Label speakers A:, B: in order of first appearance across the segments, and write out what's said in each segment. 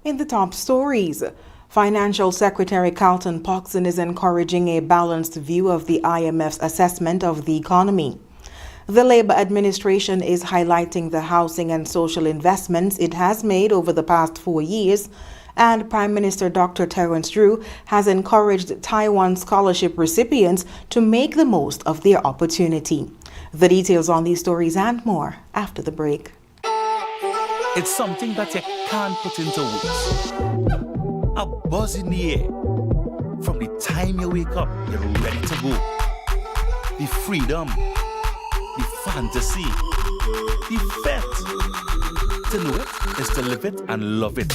A: In the top stories, Financial Secretary Carlton Poxon is encouraging a balanced view of the IMF's assessment of the economy. The Labour administration is highlighting the housing and social investments it has made over the past 4 years, and Prime Minister Dr. Terence Drew has encouraged Taiwan scholarship recipients to make the most of their opportunity. The details on these stories and more after the break.
B: It's something that you can't put into words. A buzz in the air. From the time you wake up, you're ready to go. The freedom, the fantasy, the fete. To know it is to live it and love it.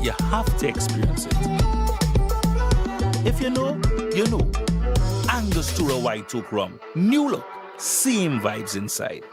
B: You have to experience it. If you know, you know. Angostura White Oak Rum. New look, same vibes inside.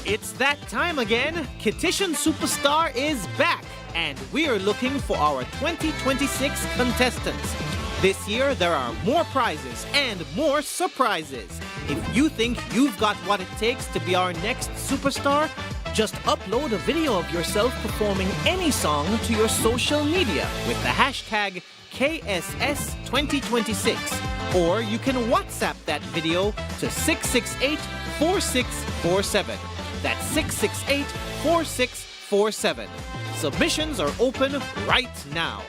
C: It's that time again. Kittition Superstar is back, and we are looking for our 2026 contestants. This year, there are more prizes and more surprises. If you think you've got what it takes to be our next superstar, just upload a video of yourself performing any song to your social media with the hashtag KSS2026, or you can WhatsApp that video to 668-4647. That's 668-4647. Submissions are open right now.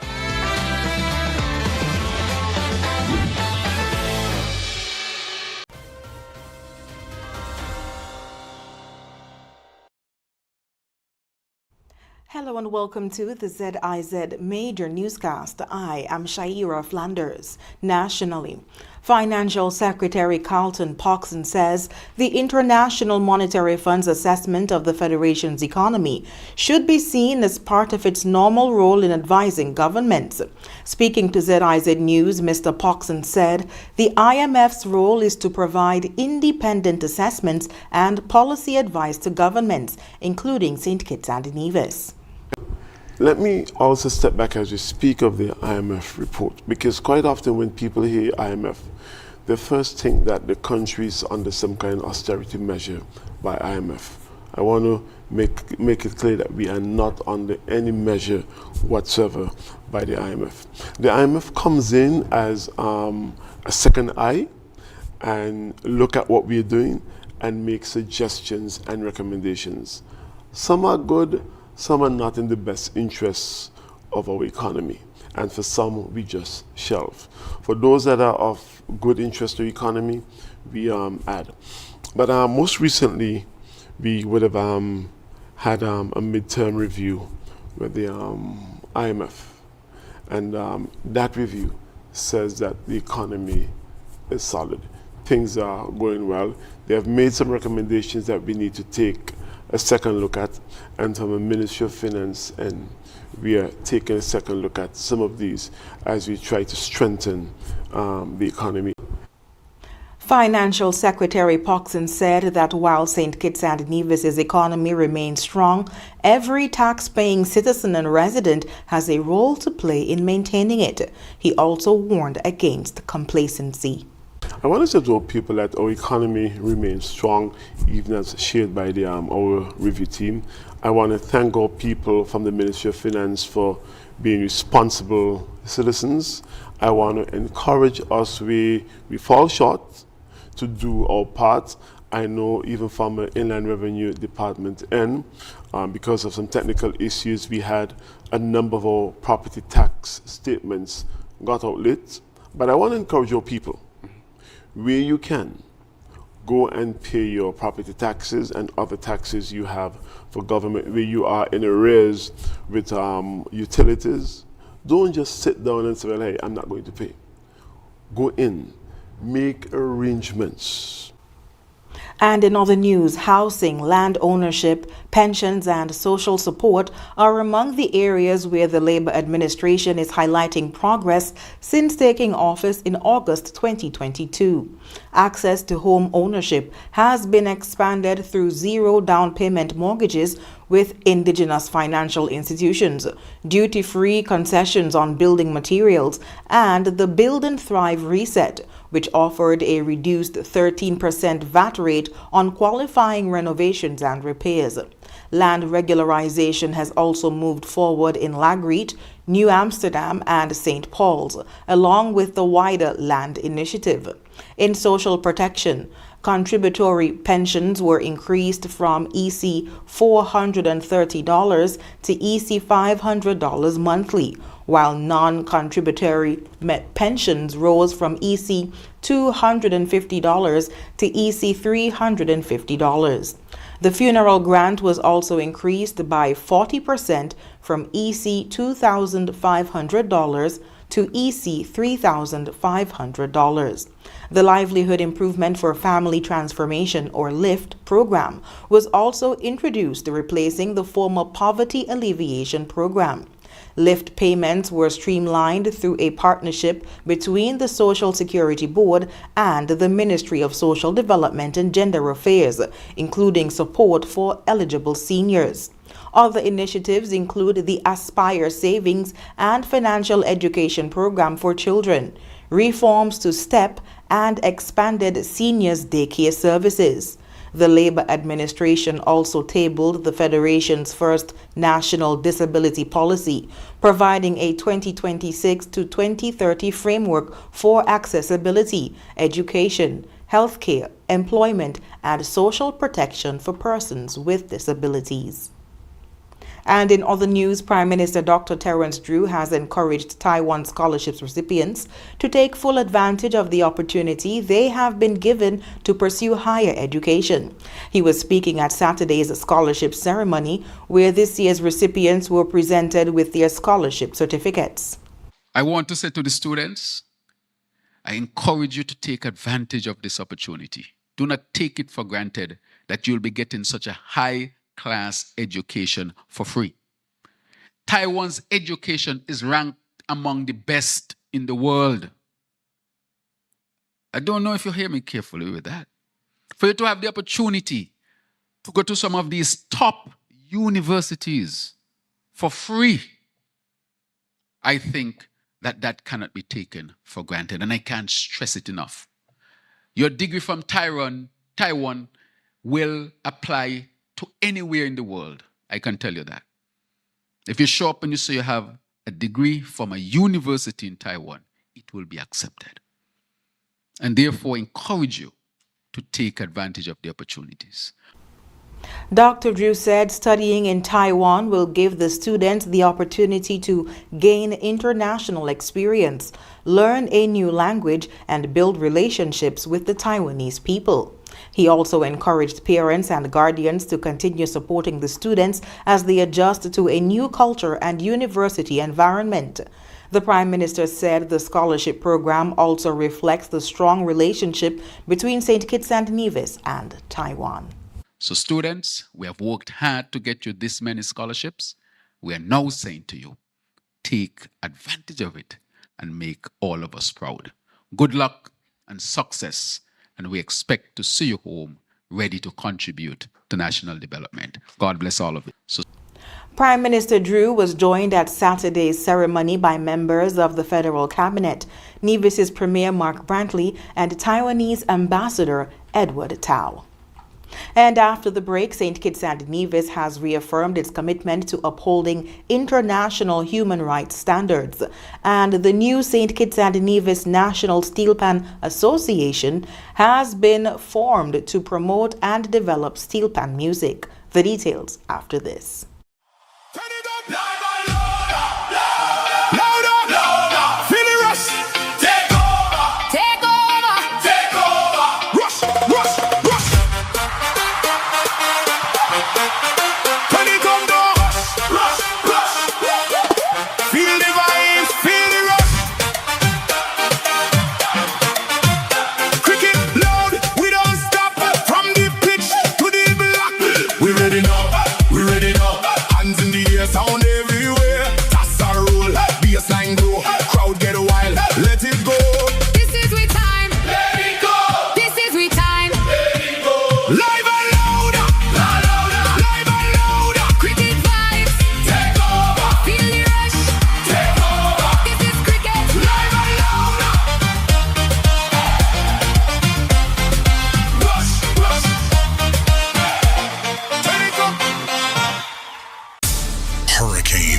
A: Hello and welcome to the ZIZ Major Newscast. I am Shaira Flanders. Nationally, Financial Secretary Carlton Poxon says the International Monetary Fund's assessment of the Federation's economy should be seen as part of its normal role in advising governments. Speaking to ZIZ News, Mr. Poxon said the IMF's role is to provide independent assessments and policy advice to governments, including St. Kitts and Nevis.
D: Let me also step back as we speak of the IMF report, because quite often when people hear IMF, they first think that the country is under some kind of austerity measure by IMF. I want to make it clear that we are not under any measure whatsoever by the IMF. The IMF comes in as a second eye and look at what we're doing and make suggestions and recommendations. Some are good, some are not in the best interests of our economy, and for some we just shelve. For those that are of good interest to the economy, we add. But most recently, we would have had a midterm review with the IMF, and that review says that the economy is solid. Things are going well. They have made some recommendations that we need to take a second look at, and from the Ministry of Finance, and we are taking a second look at some of these as we try to strengthen the economy.
A: Financial Secretary Poxon said that while St. Kitts and Nevis's economy remains strong, every tax-paying citizen and resident has a role to play in maintaining it. He also warned against complacency.
D: I want to tell people that our economy remains strong, even as shared by our review team. I want to thank our people from the Ministry of Finance for being responsible citizens. I want to encourage us, we fall short to do our part. I know even from the Inland Revenue Department end, because of some technical issues, we had a number of our property tax statements got out late. But I want to encourage your people, where you can, go and pay your property taxes and other taxes you have for government, where you are in arrears with utilities. Don't just sit down and say, well, hey, I'm not going to pay. Go in, make arrangements.
A: And in other news, housing, land ownership, pensions, and social support are among the areas where the Labour administration is highlighting progress since taking office in August 2022. Access to home ownership has been expanded through zero down payment mortgages with indigenous financial institutions, duty-free concessions on building materials, and the Build and Thrive Reset, which offered a reduced 13% VAT rate on qualifying renovations and repairs. Land regularization has also moved forward in Lagreet, New Amsterdam, and St. Paul's, along with the wider land initiative. In social protection, contributory pensions were increased from EC $430 to EC $500 monthly, while non-contributory pensions rose from EC $250 to EC $350. The funeral grant was also increased by 40% from EC $2,500 to EC $3,500. The Livelihood Improvement for Family Transformation, or LIFT program, was also introduced, replacing the former Poverty Alleviation program. LIFT payments were streamlined through a partnership between the Social Security Board and the Ministry of Social Development and Gender Affairs, including support for eligible seniors. Other initiatives include the Aspire Savings and Financial Education Program for Children, reforms to STEP, and expanded seniors daycare services. The Labour administration also tabled the Federation's first national disability policy, providing a 2026 to 2030 framework for accessibility, education, healthcare, employment, and social protection for persons with disabilities. And in other news, Prime Minister Dr. Terence Drew has encouraged Taiwan scholarships recipients to take full advantage of the opportunity they have been given to pursue higher education. He was speaking at Saturday's scholarship ceremony, where this year's recipients were presented with their scholarship certificates.
E: I want to say to the students, I encourage you to take advantage of this opportunity. Do not take it for granted that you'll be getting such a high-class education for free. Taiwan's education is ranked among the best in the world. I don't know if you hear me carefully with that. For you to have the opportunity to go to some of these top universities for free, I think that cannot be taken for granted, and I can't stress it enough. Your degree from Taiwan will apply to anywhere in the world. I can tell you that. If you show up and you say you have a degree from a university in Taiwan, it will be accepted. And therefore encourage you to take advantage of the opportunities.
A: Dr. Drew said studying in Taiwan will give the students the opportunity to gain international experience, learn a new language, and build relationships with the Taiwanese people. He also encouraged parents and guardians to continue supporting the students as they adjust to a new culture and university environment. The Prime Minister said the scholarship program also reflects the strong relationship between St. Kitts and Nevis and Taiwan.
E: So students, we have worked hard to get you this many scholarships. We are now saying to you, take advantage of it and make all of us proud. Good luck and success, and we expect to see you home ready to contribute to national development. God bless all of you.
A: Prime Minister Drew was joined at Saturday's ceremony by members of the federal cabinet, Nevis's Premier Mark Brantley, and Taiwanese Ambassador Edward Tao. And after the break, St. Kitts and Nevis has reaffirmed its commitment to upholding international human rights standards. And the new St. Kitts and Nevis National Steel Pan Association has been formed to promote and develop steel pan music. The details after this.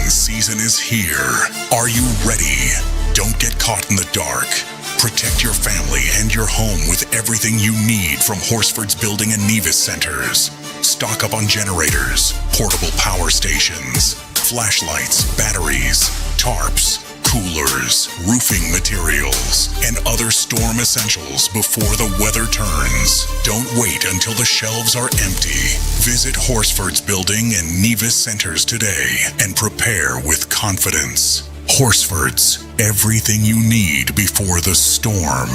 F: Season is here. Are you ready? Don't get caught in the dark. Protect your family and your home with everything you need from Horsford's Building and Nevis Centers. Stock up on generators, portable power stations, flashlights, batteries, tarps, coolers, roofing materials, and other storm essentials before the weather turns. Don't wait until the shelves are empty. Visit Horsford's Building and Nevis Centers today and prepare with confidence. Horsford's, everything you need before the storm.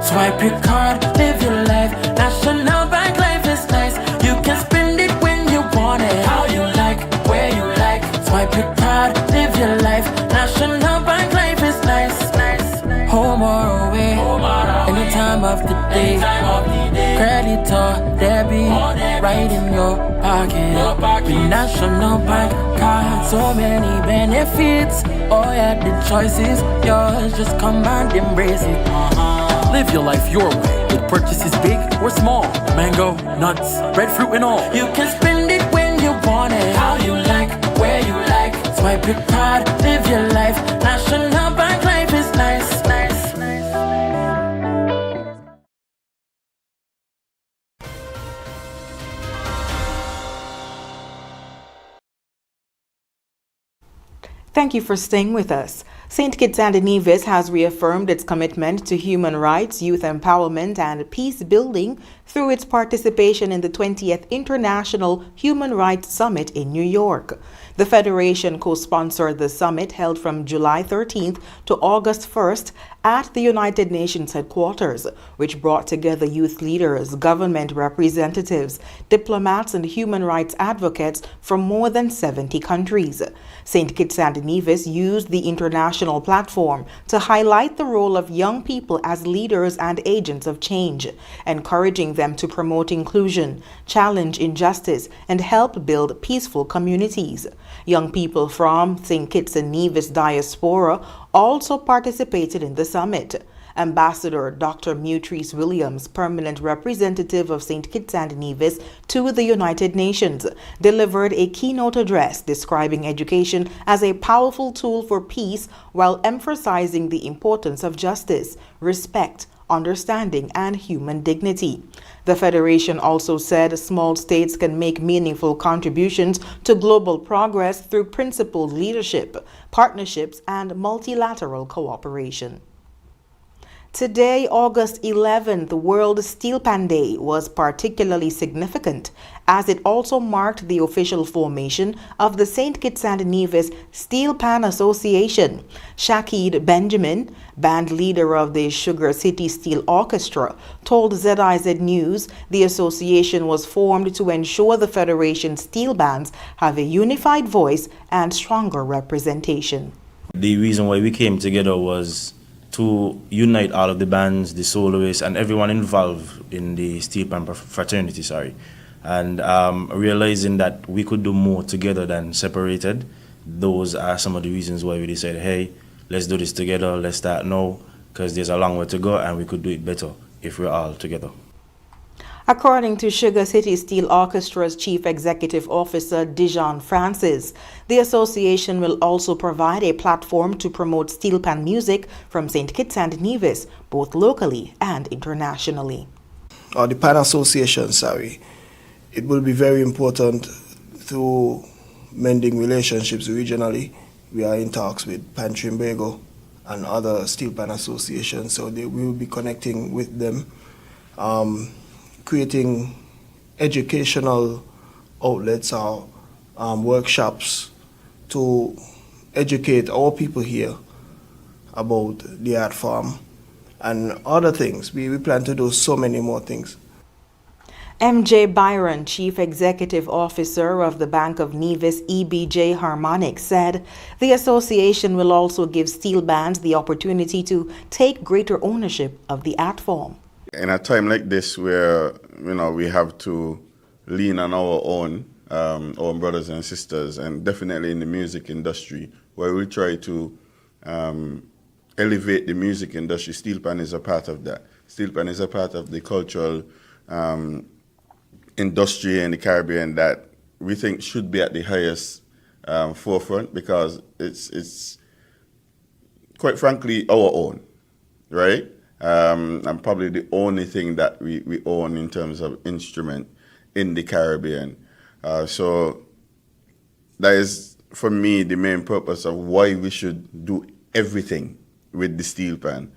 G: Swipe your card, live your life. National Bank Life is nice. You can spend it when you want it, how you like, where you like. Swipe your card, live your life. National Bank Life is nice. Home or away, any time of the day. Credit or debit, right in your pocket. With National Bank card, so many benefits. Oh yeah, the choice is yours. Just come and embrace it.
H: Live your life your way with purchases big or small. Mango, nuts, breadfruit and all.
G: You can spend it when you want it, how you like, where you like. Swipe your card, live your life. National Bank Life is nice.
A: Thank you for staying with us. St. Kitts and Nevis has reaffirmed its commitment to human rights, youth empowerment, and peace building through its participation in the 20th International Human Rights Summit in New York. The Federation co-sponsored the summit held from July 13th to August 1st at the United Nations headquarters, which brought together youth leaders, government representatives, diplomats, and human rights advocates from more than 70 countries. St. Kitts and Nevis used the international platform to highlight the role of young people as leaders and agents of change, encouraging them to promote inclusion, challenge injustice, and help build peaceful communities. Young people from St. Kitts and Nevis diaspora also participated in the summit. Ambassador Dr. Mutrice Williams, permanent representative of St. Kitts and Nevis to the United Nations, delivered a keynote address describing education as a powerful tool for peace while emphasizing the importance of justice, respect, understanding, and human dignity. The Federation also said small states can make meaningful contributions to global progress through principled leadership, partnerships, and multilateral cooperation. Today, August 11th, World Steel Pan Day, was particularly significant as it also marked the official formation of the St. Kitts and Nevis Steel Pan Association. Shakid Benjamin, band leader of the Sugar City Steel Orchestra, told ZIZ News the association was formed to ensure the Federation's steel bands have a unified voice and stronger representation.
I: The reason why we came together was to unite all of the bands, the soloists, and everyone involved in the steel pan fraternity, and realizing that we could do more together than separated. Those are some of the reasons why we decided, hey, let's do this together, let's start now, because there's a long way to go and we could do it better if we're all together.
A: According to Sugar City Steel Orchestra's Chief Executive Officer Dijon Francis, the association will also provide a platform to promote steel pan music from St. Kitts and Nevis, both locally and internationally.
J: The Pan Association, it will be very important through mending relationships regionally. We are in talks with Pan Trimbago and other steel pan associations, so we will be connecting with them. Creating educational outlets or workshops to educate our people here about the art form and other things. We plan to do so many more things.
A: MJ Byron, Chief Executive Officer of the Bank of Nevis EBJ Harmonics, said the association will also give steel bands the opportunity to take greater ownership of the art form.
K: In a time like this where, we have to lean on our own brothers and sisters, and definitely in the music industry, where we try to elevate the music industry, steel pan is a part of that. Steel pan is a part of the cultural industry in the Caribbean that we think should be at the highest forefront, because it's quite frankly our own, right? And probably the only thing that we own in terms of instrument in the Caribbean. So that is, for me, the main purpose of why we should do everything with the steel pan.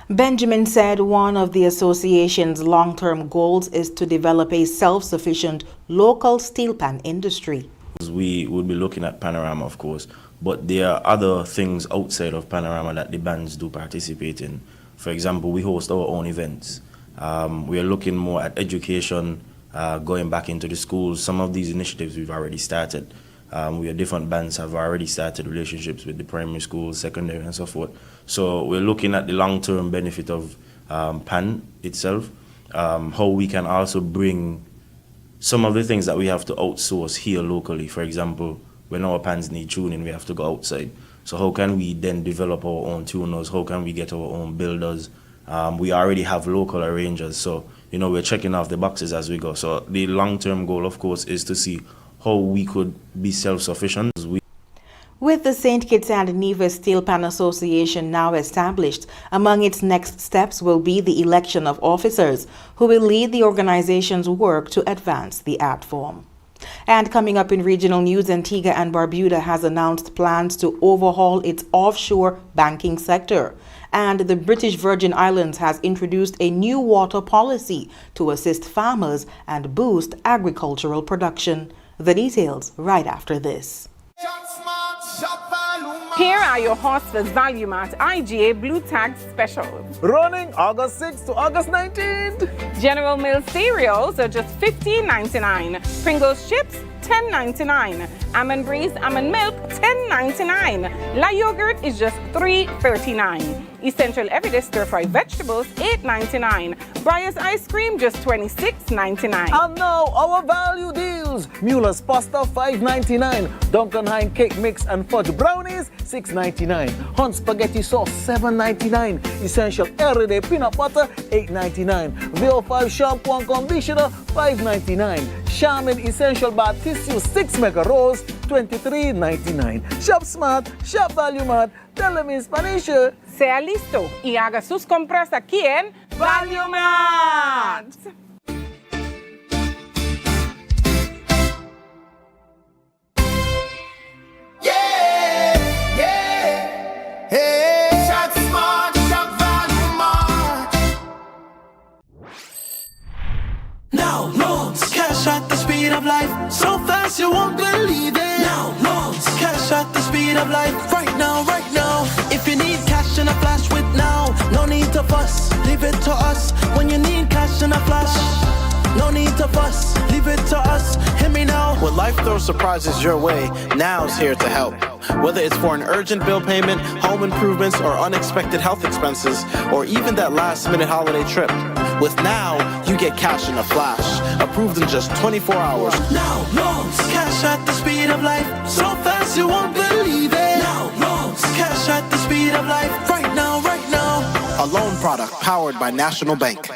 A: Benjamin said one of the association's long-term goals is to develop a self-sufficient local steel pan industry.
I: We would be looking at Panorama, of course, but there are other things outside of Panorama that the bands do participate in. For example, we host our own events. We are looking more at education, going back into the schools. Some of these initiatives we've already started. Different bands have already started relationships with the primary schools, secondary, and so forth. So we're looking at the long-term benefit of PAN itself, how we can also bring some of the things that we have to outsource here locally. For example, when our pans need tuning, we have to go outside. So how can we then develop our own tuners? How can we get our own builders? We already have local arrangers, so we're checking off the boxes as we go. So the long-term goal, of course, is to see how we could be self-sufficient.
A: With the St. Kitts and Nevis Steel Pan Association now established, among its next steps will be the election of officers who will lead the organization's work to advance the art form. And coming up in regional news, Antigua and Barbuda has announced plans to overhaul its offshore banking sector. And the British Virgin Islands has introduced a new water policy to assist farmers and boost agricultural production. The details right after this.
L: Here are your Horsford's Value Mart IGA Blue Tag specials.
M: Running August 6th to August 19th.
L: General Mills cereals are just $15.99. Pringles chips, $10.99. Almond Breeze almond milk, $10.99. La yogurt is just $3.39. Essential Everyday Stir-Fry Vegetables, $8.99. Breyers ice cream, just $26.99.
M: And now our value deals. Mueller's pasta, $5.99. Duncan Hine cake mix and fudge brownies, $6.99. Hunt spaghetti sauce, $7.99. Essential Everyday peanut butter, $8.99. VO5 shampoo and conditioner, $5.99. Charmin Essential Bath Tissue 6 Mega Rolls, $23.99. Shop smart, shop value mart. Tell them in Spanish.
L: Sea listo y haga sus compras aquí en Value Mart.
G: Now loans, cash at the speed of life, so fast you won't believe it. Now loans, cash at the speed of life, right now, right now. If you need cash in a flash with now, no need to fuss, leave it to us. When you need cash in a flash, no need to fuss, leave it to us. Hear me now.
C: When life throws surprises your way, Now's here to help. Whether it's for an urgent bill payment, home improvements, or unexpected health expenses, or even that last-minute holiday trip, with Now, you get cash in a flash, approved in just 24 hours.
G: Now loans, cash at the speed of life, so fast you won't believe it. Now loans, cash at the
M: of life right now, right now. A loan product powered by National Bank.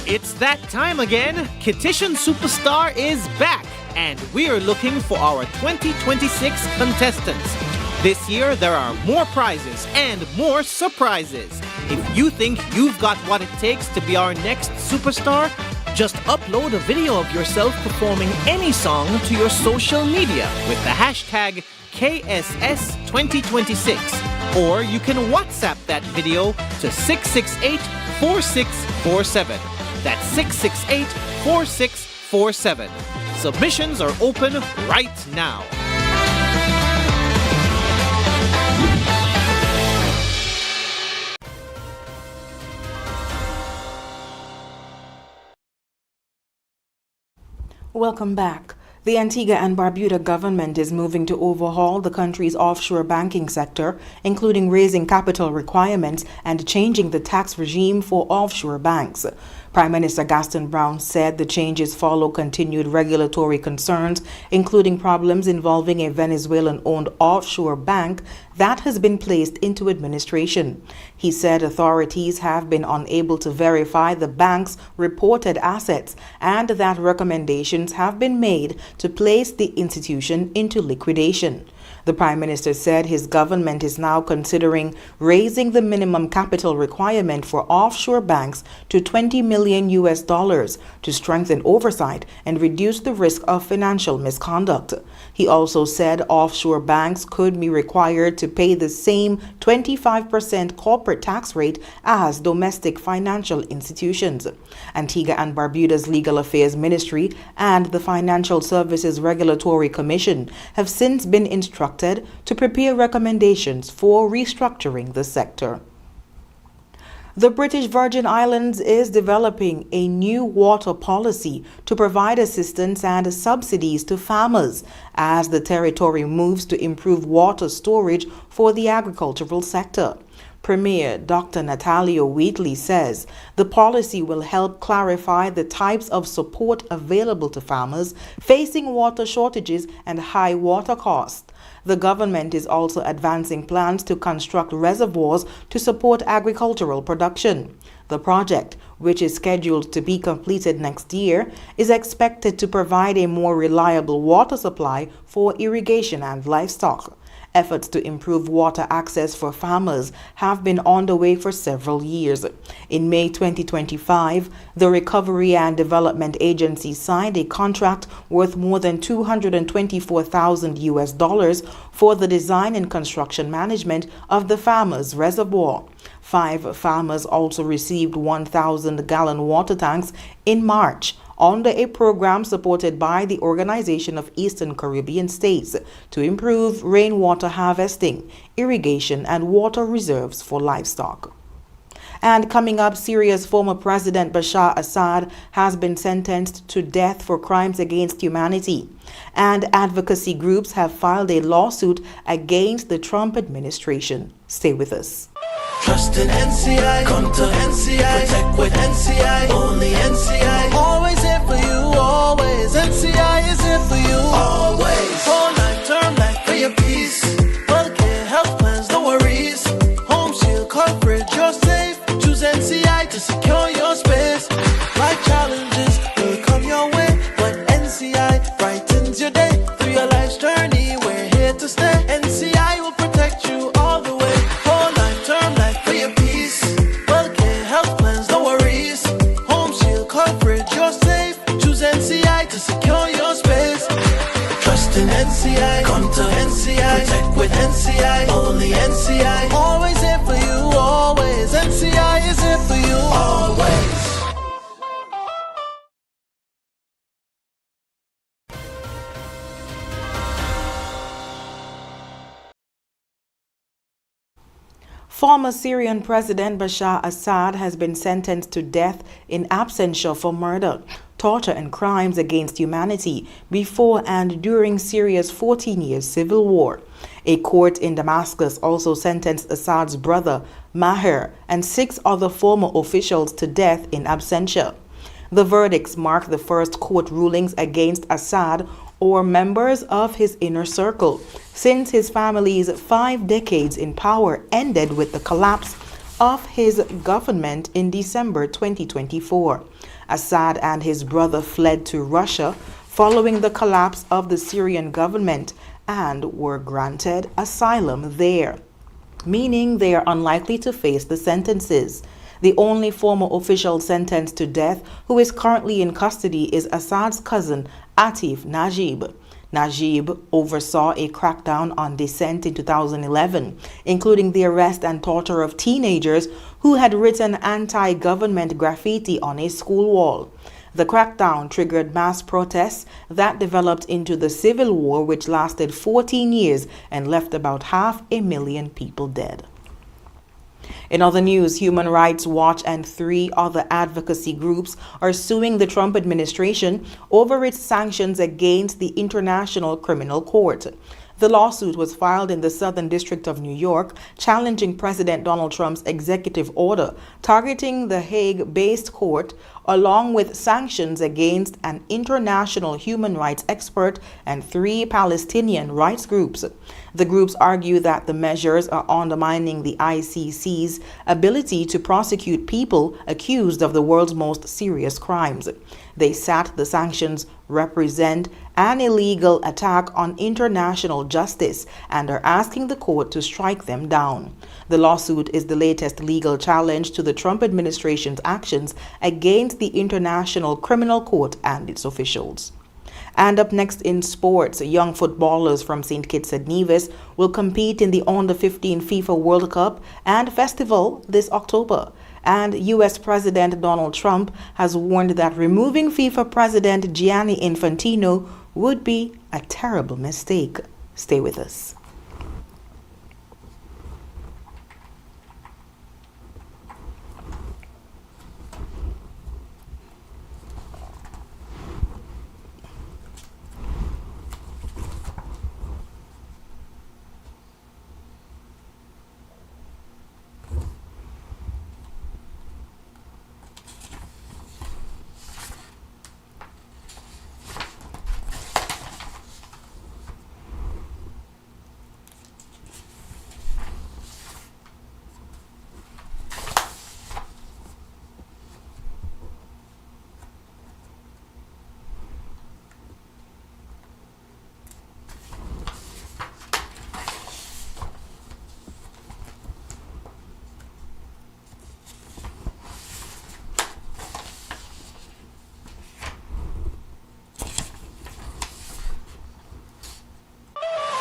C: It's that time again. Kittition Superstar is back, and we're looking for our 2026 contestants. This year, there are more prizes and more surprises. If you think you've got what it takes to be our next superstar, just upload a video of yourself performing any song to your social media with the hashtag KSS2026, or you can WhatsApp that video to 668-4647. That's 668-4647. Submissions are open right now.
A: Welcome back. The Antigua and Barbuda government is moving to overhaul the country's offshore banking sector, including raising capital requirements and changing the tax regime for offshore banks. Prime Minister Gaston Brown said the changes follow continued regulatory concerns, including problems involving a Venezuelan-owned offshore bank that has been placed into administration. He said authorities have been unable to verify the bank's reported assets and that recommendations have been made to place the institution into liquidation. The Prime Minister said his government is now considering raising the minimum capital requirement for offshore banks to $20 million to strengthen oversight and reduce the risk of financial misconduct. He also said offshore banks could be required to pay the same 25% corporate tax rate as domestic financial institutions. Antigua and Barbuda's Legal Affairs Ministry and the Financial Services Regulatory Commission have since been instructed to prepare recommendations for restructuring the sector. The British Virgin Islands is developing a new water policy to provide assistance and subsidies to farmers as the territory moves to improve water storage for the agricultural sector. Premier Dr. Natalio Wheatley says the policy will help clarify the types of support available to farmers facing water shortages and high water costs. The government is also advancing plans to construct reservoirs to support agricultural production. The project, which is scheduled to be completed next year, is expected to provide a more reliable water supply for irrigation and livestock. Efforts to improve water access for farmers have been underway for several years. In May 2025, the Recovery and Development Agency signed a contract worth more than $224,000 for the design and construction management of the Farmers Reservoir. 5 farmers also received 1,000-gallon water tanks in March under a program supported by the Organization of Eastern Caribbean States to improve rainwater harvesting, irrigation, and water reserves for livestock. And coming up, Syria's former President Bashar Assad has been sentenced to death for crimes against humanity. And advocacy groups have filed a lawsuit against the Trump administration. Stay with us.
G: Trust in NCI, come to NCI, protect with NCI, only NCI. Always here for you, always. NCI is here for you, always. Whole life, term life for your peace. Healthcare, health plans, no worries. Home shield coverage, you're safe. Choose NCI to secure your space. Life challenges will come your way, but NCI brightens your day. Through your life's journey, we're here to stay.
N: coverage, you're safe. Choose NCI to secure your space. Trust in NCI, come to NCI, protect with NCI, only NCI. Always here for you, always. NCI is here for you, always.
A: Former Syrian President Bashar Assad has been sentenced to death in absentia for murder, torture and crimes against humanity before and during Syria's 14-year civil war. A court in Damascus also sentenced Assad's brother, Maher, and 6 other former officials to death in absentia. The verdicts mark the first court rulings against Assad or members of his inner circle since his family's 5 decades in power ended with the collapse of his government in December 2024. Assad and his brother fled to Russia following the collapse of the Syrian government and were granted asylum there, meaning they are unlikely to face the sentences. The only former official sentenced to death who is currently in custody is Assad's cousin, Atif Najib. Najib oversaw a crackdown on dissent in 2011, including the arrest and torture of teenagers who had written anti-government graffiti on a school wall. The crackdown triggered mass protests that developed into the civil war, which lasted 14 years and left about 500,000 people dead. In other news, Human Rights Watch and 3 other advocacy groups are suing the Trump administration over its sanctions against the International Criminal Court. The lawsuit was filed in the Southern District of New York, challenging President Donald Trump's executive order targeting the Hague-based court, along with sanctions against an international human rights expert and 3 Palestinian rights groups. The groups argue that the measures are undermining the ICC's ability to prosecute people accused of the world's most serious crimes. They said the sanctions represent an illegal attack on international justice and are asking the court to strike them down. The lawsuit is the latest legal challenge to the Trump administration's actions against the International Criminal Court and its officials. And up next in sports, young footballers from St. Kitts and Nevis will compete in the Under-15 FIFA World Cup and Festival this October. And U.S. President Donald Trump has warned that removing FIFA President Gianni Infantino would be a terrible mistake. Stay with us.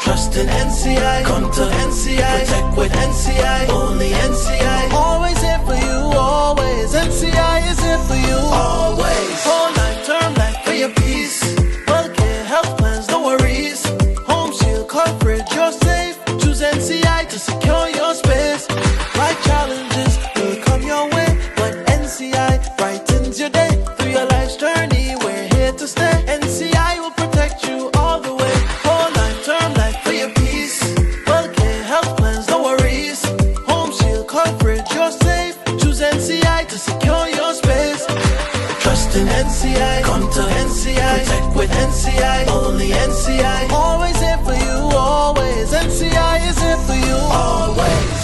N: Trust in NCI, come to NCI, protect with NCI, only NCI. Always here for you, always. NCI is here for you, always. Whole life, term life for your peace. Healthcare, health plans, no worries. Home shield coverage, you're safe. Choose NCI to secure your space. Life challenges will come your way, but NCI brightens your day. Through your life's journey, we're here to stay. NCI will protect you all the way. Whole life, term life for your peace. Healthcare, health plans, no worries. Home shield coverage, you're safe. Choose NCI to secure your space. Trust in NCI, come to NCI, protect with NCI, only NCI. Always here for you, always. NCI is here for you, always.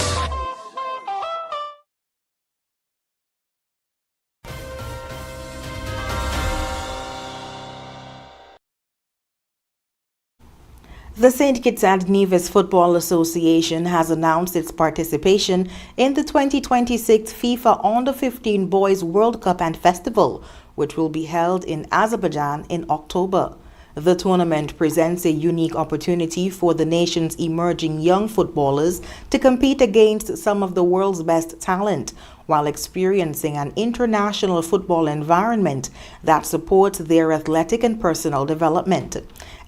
A: The St. Kitts and Nevis Football Association has announced its participation in the 2026 FIFA Under-15 Boys World Cup and Festival, which will be held in Azerbaijan in October. The tournament presents a unique opportunity for the nation's emerging young footballers to compete against some of the world's best talent while experiencing an international football environment that supports their athletic and personal development.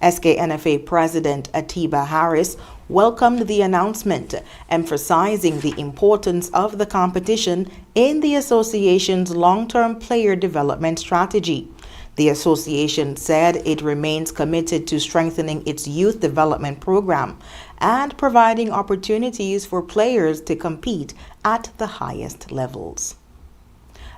A: SKNFA President Atiba Harris welcomed the announcement, emphasizing the importance of the competition in the association's long-term player development strategy. The association said it remains committed to strengthening its youth development program and providing opportunities for players to compete at the highest levels.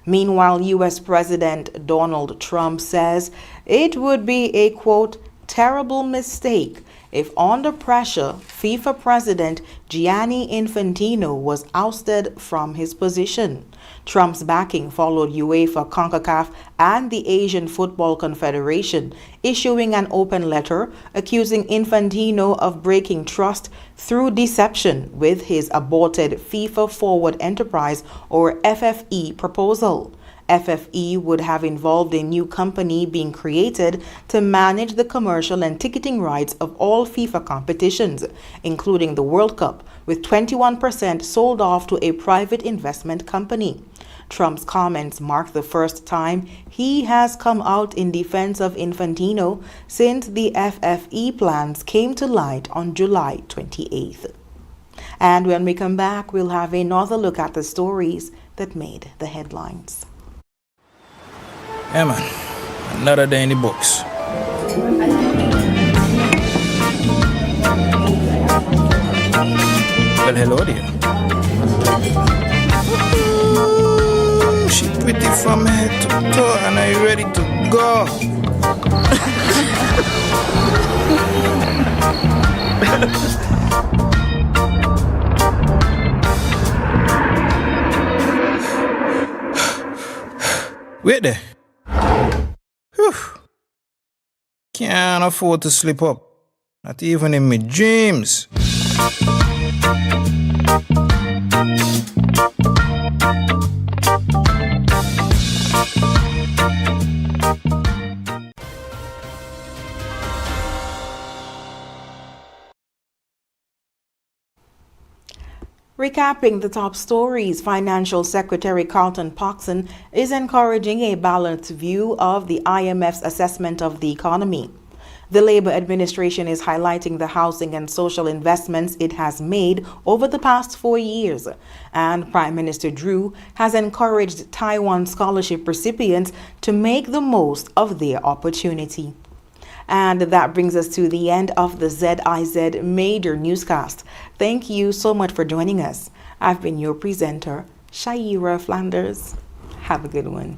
A: Meanwhile, U.S. President Donald Trump says it would be a, quote, terrible mistake if under pressure, FIFA President Gianni Infantino was ousted from his position. Trump's backing followed UEFA, CONCACAF, and the Asian Football Confederation issuing an open letter accusing Infantino of breaking trust through deception with his aborted FIFA Forward Enterprise, or FFE, proposal. FFE would have involved a new company being created to manage the commercial and ticketing rights of all FIFA competitions, including the World Cup, with 21% sold off to a private investment company. Trump's comments mark the first time he has come out in defense of Infantino since the FFE plans came to light on July 28th. And when we come back, we'll have another look at the stories that made the headlines.
O: Yeah, man. Another day in the books. Well, hello there. Ooh, she pretty from head to toe, and are you ready to go? Wait there. Whew. Can't afford to slip up, not even in my dreams.
A: Recapping the top stories, Financial Secretary Carlton Poxon is encouraging a balanced view of the IMF's assessment of the economy. The Labour administration is highlighting the housing and social investments it has made over the past 4 years, and Prime Minister Drew has encouraged Taiwan scholarship recipients to make the most of their opportunity. And that brings us to the end of the ZIZ Major Newscast. Thank you so much for joining us. I've been your presenter, Shaira Flanders. Have a good one.